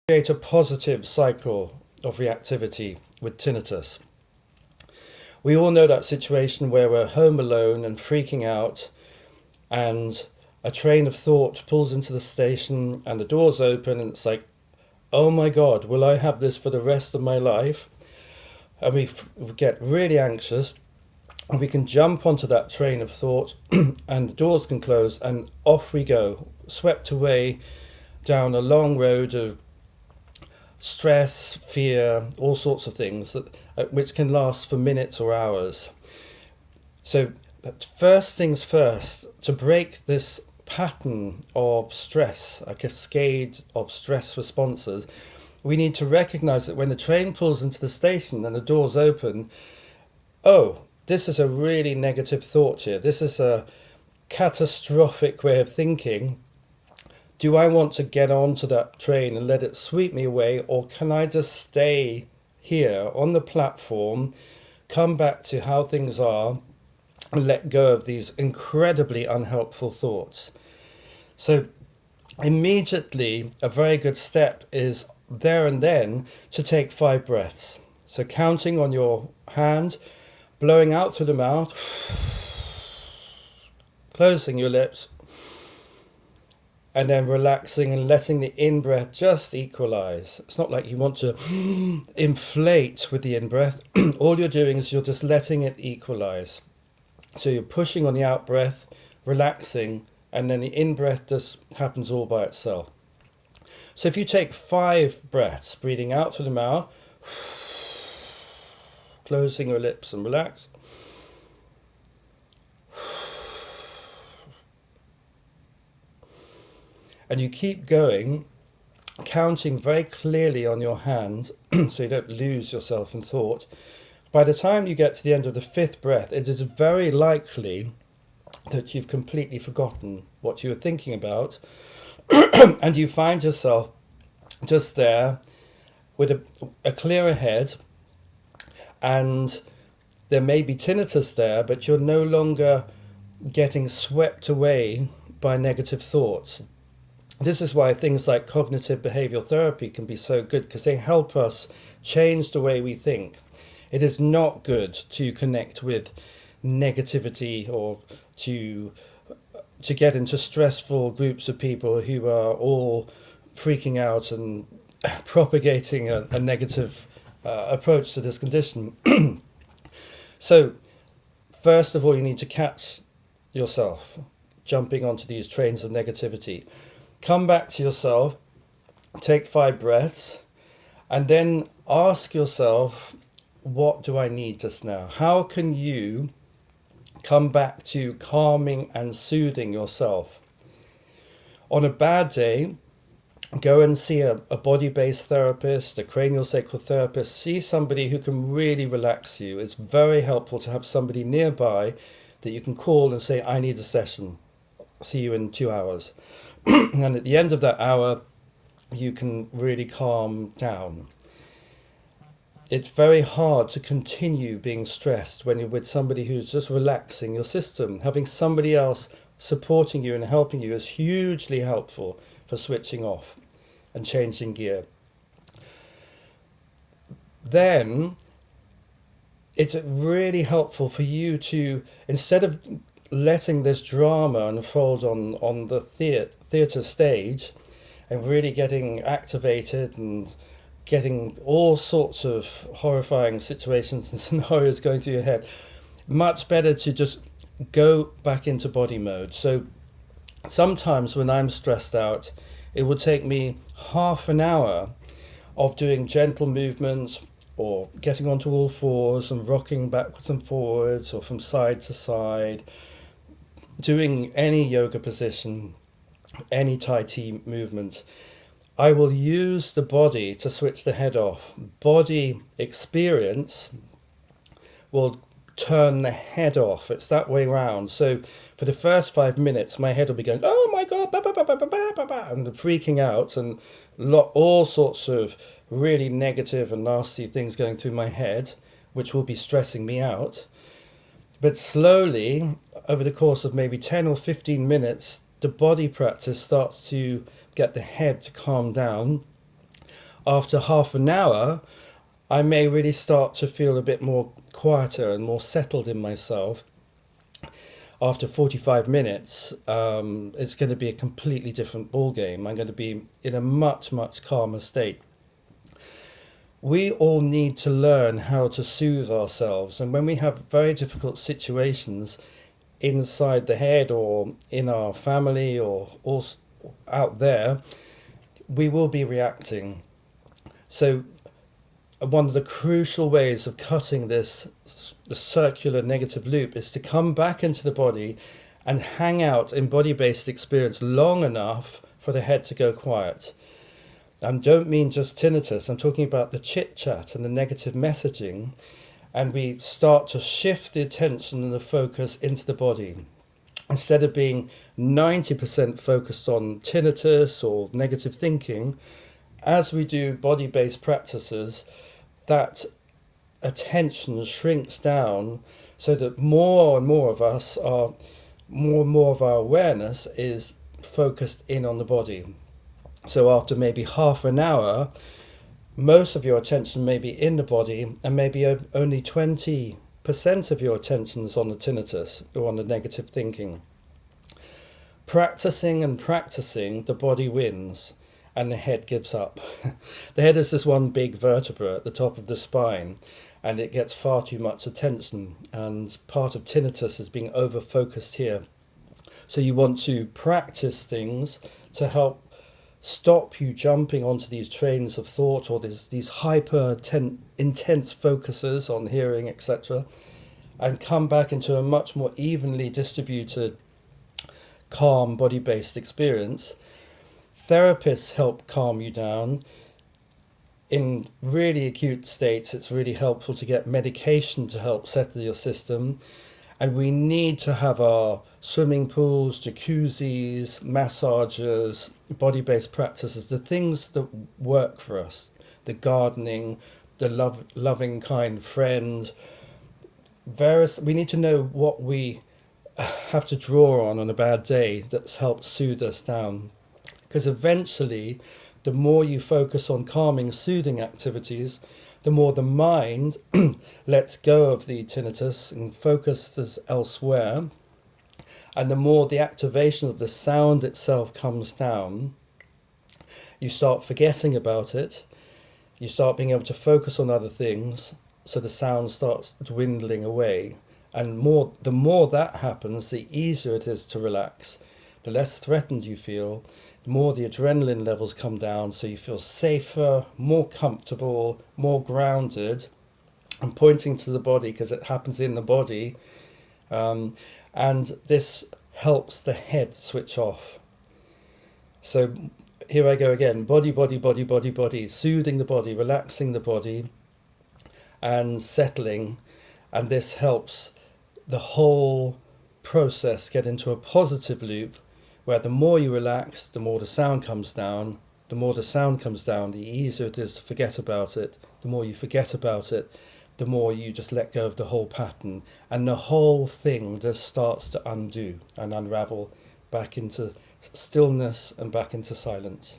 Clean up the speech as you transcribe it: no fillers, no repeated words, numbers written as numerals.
create a positive cycle of reactivity with tinnitus. We all know that situation where we're home alone and freaking out, and a train of thought pulls into the station and the doors open and it's like, oh my God, will I have this for the rest of my life? And we get really anxious, and we can jump onto that train of thought and the doors can close and off we go, swept away down a long road of stress, fear, all sorts of things which can last for minutes or hours. So first things first, to break this pattern of stress, a cascade of stress responses, we need to recognize that when the train pulls into the station and the doors open, oh, this is a really negative thought here. This is a catastrophic way of thinking. Do I want to get onto that train and let it sweep me away, or can I just stay here on the platform, come back to how things are, and let go of these incredibly unhelpful thoughts? So immediately, a very good step is there and then to take 5 breaths. So counting on your hand, blowing out through the mouth, closing your lips, and then relaxing and letting the in-breath just equalize. It's not like you want to inflate with the in-breath. All you're doing is you're just letting it equalize. So you're pushing on the out-breath, relaxing, and then the in-breath just happens all by itself. So if you take 5 breaths, breathing out through the mouth, closing your lips and relax. And you keep going, counting very clearly on your hand so you don't lose yourself in thought. By the time you get to the end of the 5th breath, it is very likely that you've completely forgotten what you were thinking about and you find yourself just there with a clearer head, and there may be tinnitus there, but you're no longer getting swept away by negative thoughts. This is why things like cognitive behavioral therapy can be so good, because they help us change the way we think. It is not good to connect with negativity or to get into stressful groups of people who are all freaking out and propagating a negative approach to this condition. So, first of all, you need to catch yourself jumping onto these trains of negativity. Come back to yourself, take 5 breaths, and then ask yourself, what do I need just now? How can you come back to calming and soothing yourself? On a bad day, go and see a body-based therapist, a craniosacral therapist. See somebody who can really relax you. It's very helpful to have somebody nearby that you can call and say, I need a session. See you in 2 hours. And at the end of that hour, you can really calm down. It's very hard to continue being stressed when you're with somebody who's just relaxing your system. Having somebody else supporting you and helping you is hugely helpful for switching off and changing gear. Then it's really helpful for you to, instead of letting this drama unfold on the theatre stage and really getting activated and getting all sorts of horrifying situations and scenarios going through your head, much better to just go back into body mode. So sometimes when I'm stressed out, it will take me half an hour of doing gentle movements or getting onto all fours and rocking backwards and forwards or from side to side, doing any yoga position, any Tai Chi movement. I will use the body to switch the head off. Body experience will turn the head off. It's that way round. So for the first 5 minutes, my head will be going, oh my God, bah, bah, bah, bah, bah, bah, bah, and freaking out and all sorts of really negative and nasty things going through my head, which will be stressing me out. But slowly, over the course of maybe 10 or 15 minutes, the body practice starts to get the head to calm down. after half an hour, I may really start to feel a bit more quieter and more settled in myself. After 45 minutes, it's going to be a completely different ball game. I'm going to be in a much, much calmer state. We all need to learn how to soothe ourselves. And when we have very difficult situations inside the head or in our family or out there, we will be reacting. So one of the crucial ways of cutting the circular negative loop is to come back into the body and hang out in body-based experience long enough for the head to go quiet. I don't mean just tinnitus, I'm talking about the chit-chat and the negative messaging, and we start to shift the attention and the focus into the body. Instead of being 90% focused on tinnitus or negative thinking, as we do body-based practices, that attention shrinks down so that more and more of our awareness is focused in on the body. So after maybe half an hour, most of your attention may be in the body, and maybe only 20% of your attention is on the tinnitus or on the negative thinking. Practicing and practicing, the body wins and the head gives up. The head is this one big vertebra at the top of the spine, and it gets far too much attention, and part of tinnitus is being over-focused here. So you want to practice things to help stop you jumping onto these trains of thought or these intense focuses on hearing, etc., and come back into a much more evenly distributed, calm, body-based experience. Therapists help calm you down. In really acute states, it's really helpful to get medication to help settle your system. And we need to have our swimming pools, jacuzzis, massages, body-based practices, the things that work for us, the gardening, the loving, kind friend. We need to know what we have to draw on a bad day that helps soothe us down. Because eventually, the more you focus on calming, soothing activities, the more the mind lets go of the tinnitus and focuses elsewhere, and the more the activation of the sound itself comes down, you start forgetting about it, you start being able to focus on other things, so the sound starts dwindling away. And the more that happens, the easier it is to relax, the less threatened you feel, the more the adrenaline levels come down, so you feel safer, more comfortable, more grounded. I'm pointing to the body because it happens in the body, and this helps the head switch off. So here I go again, body, body, body, body, body, soothing the body, relaxing the body, and settling, and this helps the whole process get into a positive loop where the more you relax, the more the sound comes down. The more the sound comes down, the easier it is to forget about it. The more you forget about it, the more you just let go of the whole pattern. And the whole thing just starts to undo and unravel back into stillness and back into silence.